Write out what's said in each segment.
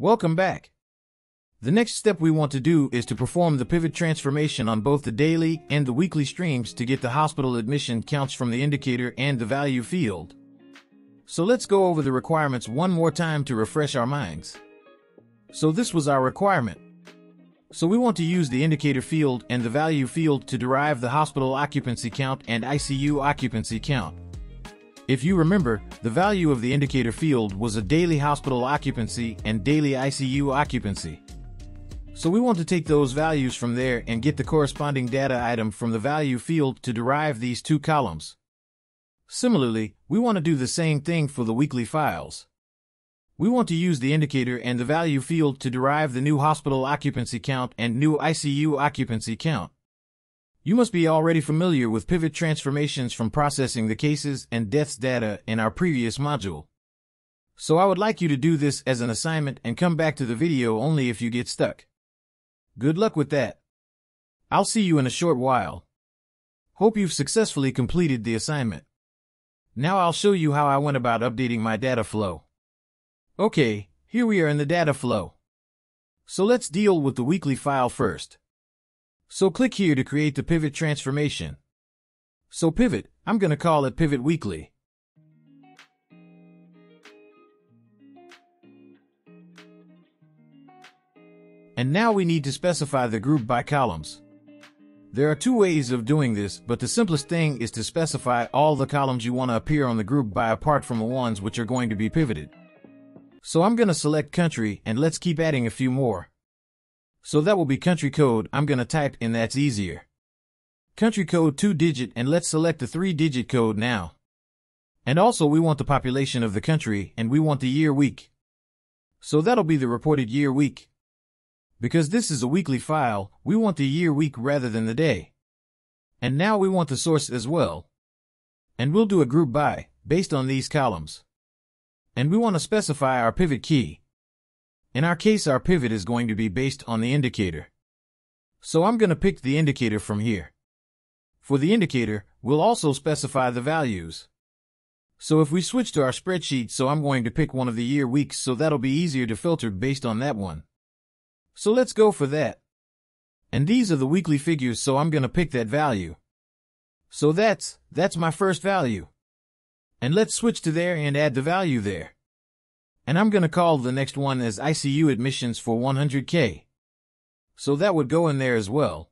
Welcome back. The next step we want to do is to perform the pivot transformation on both the daily and the weekly streams to get the hospital admission counts from the indicator and the value field. So let's go over the requirements one more time to refresh our minds. So this was our requirement. So we want to use the indicator field and the value field to derive the hospital occupancy count and ICU occupancy count. If you remember, the value of the indicator field was a daily hospital occupancy and daily ICU occupancy. So we want to take those values from there and get the corresponding data item from the value field to derive these two columns. Similarly, we want to do the same thing for the weekly files. We want to use the indicator and the value field to derive the new hospital occupancy count and new ICU occupancy count. You must be already familiar with pivot transformations from processing the cases and deaths data in our previous module. So I would like you to do this as an assignment and come back to the video only if you get stuck. Good luck with that. I'll see you in a short while. Hope you've successfully completed the assignment. Now I'll show you how I went about updating my data flow. Okay, here we are in the data flow. So let's deal with the weekly file first. So click here to create the pivot transformation. So pivot, I'm going to call it pivot weekly. And now we need to specify the group by columns. There are two ways of doing this, but the simplest thing is to specify all the columns you want to appear on the group by apart from the ones which are going to be pivoted. So I'm going to select country and let's keep adding a few more. So that will be country code. I'm going to type in that's easier. Country code 2-digit and let's select the 3-digit code now. And also we want the population of the country and we want the year week. So that'll be the reported year week. Because this is a weekly file, we want the year week rather than the day. And now we want the source as well. And we'll do a group by, based on these columns. And we want to specify our pivot key. In our case, our pivot is going to be based on the indicator. So I'm going to pick the indicator from here. For the indicator, we'll also specify the values. So if we switch to our spreadsheet, so I'm going to pick one of the year weeks, so that'll be easier to filter based on that one. So let's go for that. And these are the weekly figures, so I'm going to pick that value. So that's my first value. And let's switch to there and add the value there. And I'm going to call the next one as ICU admissions for 100K. So that would go in there as well.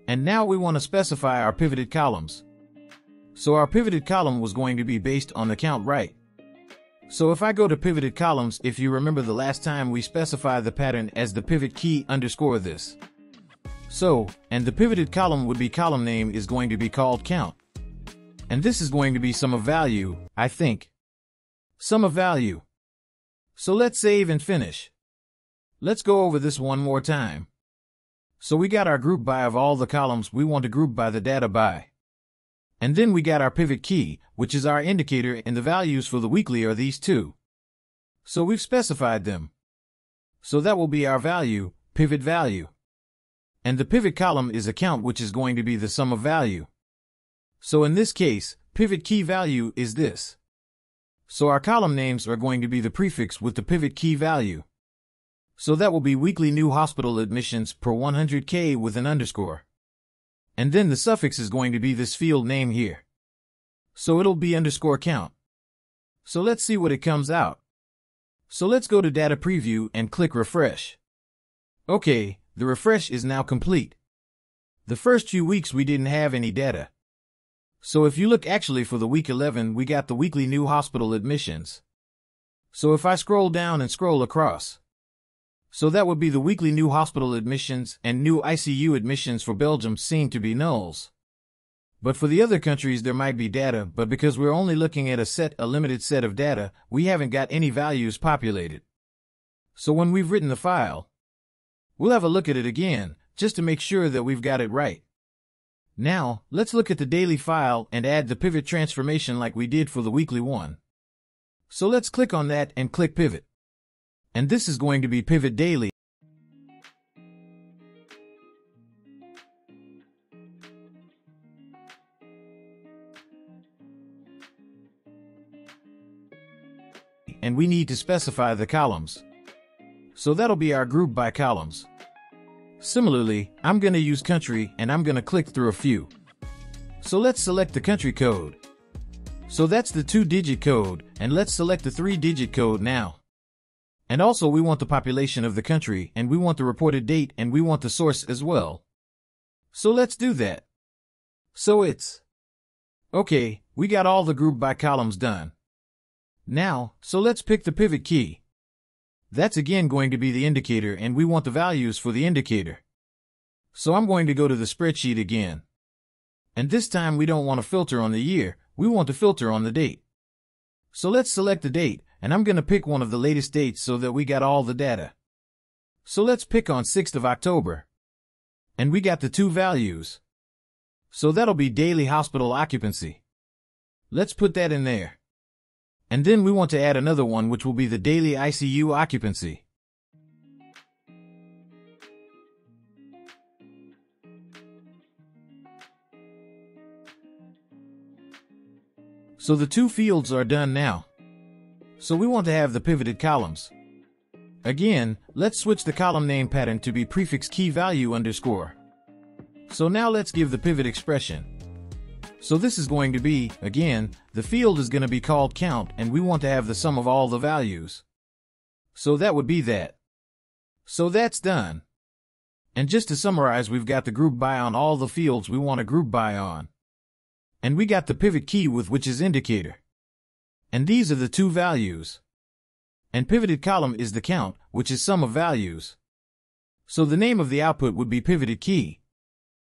And now we want to specify our pivoted columns. So our pivoted column was going to be based on the count, right? So if I go to pivoted columns, if you remember the last time we specified the pattern as the pivot key underscore this. So, and the pivoted column would be column name is going to be called count. And this is going to be sum of value, I think. Sum of value. So let's save and finish. Let's go over this one more time. So we got our group by of all the columns we want to group by the data by. And then we got our pivot key, which is our indicator, and the values for the weekly are these two. So we've specified them. So that will be our value, pivot value. And the pivot column is a count, which is going to be the sum of value. So in this case, pivot key value is this. So our column names are going to be the prefix with the pivot key value. So that will be weekly new hospital admissions per 100K with an underscore. And then the suffix is going to be this field name here. So it'll be underscore count. So let's see what it comes out. So let's go to data preview and click refresh. Okay. The refresh is now complete. The first few weeks we didn't have any data. So if you look actually for the week 11, we got the weekly new hospital admissions. So if I scroll down and scroll across, so that would be the weekly new hospital admissions and new ICU admissions for Belgium seem to be nulls. But for the other countries there might be data, but because we're only looking at a limited set of data, we haven't got any values populated. So when we've written the file, we'll have a look at it again, just to make sure that we've got it right. Now, let's look at the daily file and add the pivot transformation like we did for the weekly one. So let's click on that and click pivot. And this is going to be pivot daily. country, and we need to specify the columns. So that'll be our group by columns. Similarly, I'm going to use country, and I'm going to click through a few. So let's select the country code. So that's the 2-digit code, and let's select the 3-digit code now. And also we want the population of the country, and we want the reported date, and we want the source as well. So let's do that. So it's okay, we got all the group by columns done. Now, so let's pick the pivot key. That's again going to be the indicator, and we want the values for the indicator. So I'm going to go to the spreadsheet again. And this time we don't want to filter on the year, we want to filter on the date. So let's select the date, and I'm going to pick one of the latest dates so that we got all the data. So let's pick on 6th of October. And we got the 2 values. So that'll be daily hospital occupancy. Let's put that in there. And then we want to add another one, which will be the daily ICU occupancy. So the 2 fields are done now. So we want to have the pivoted columns. Again, let's switch the column name pattern to be prefix key value underscore. So now let's give the pivot expression. So this is going to be, again, the field is going to be called count, and we want to have the sum of all the values. So that would be that. So that's done. And just to summarize, we've got the group by on all the fields we want to group by on. And we got the pivot key with which is indicator. And these are the 2 values. And pivoted column is the count, which is sum of values. So the name of the output would be pivoted key.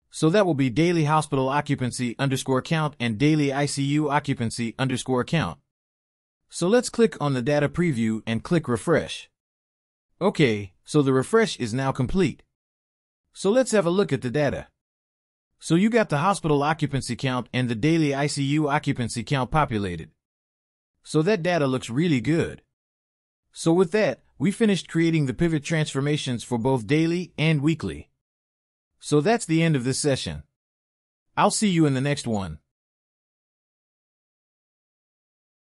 So that will be daily hospital occupancy underscore count and daily ICU occupancy underscore count. So let's click on the data preview and click refresh. Okay, so the refresh is now complete. So let's have a look at the data. So you got the hospital occupancy count and the daily ICU occupancy count populated. So that data looks really good. So with that, we finished creating the pivot transformations for both daily and weekly. So that's the end of this session. I'll see you in the next one.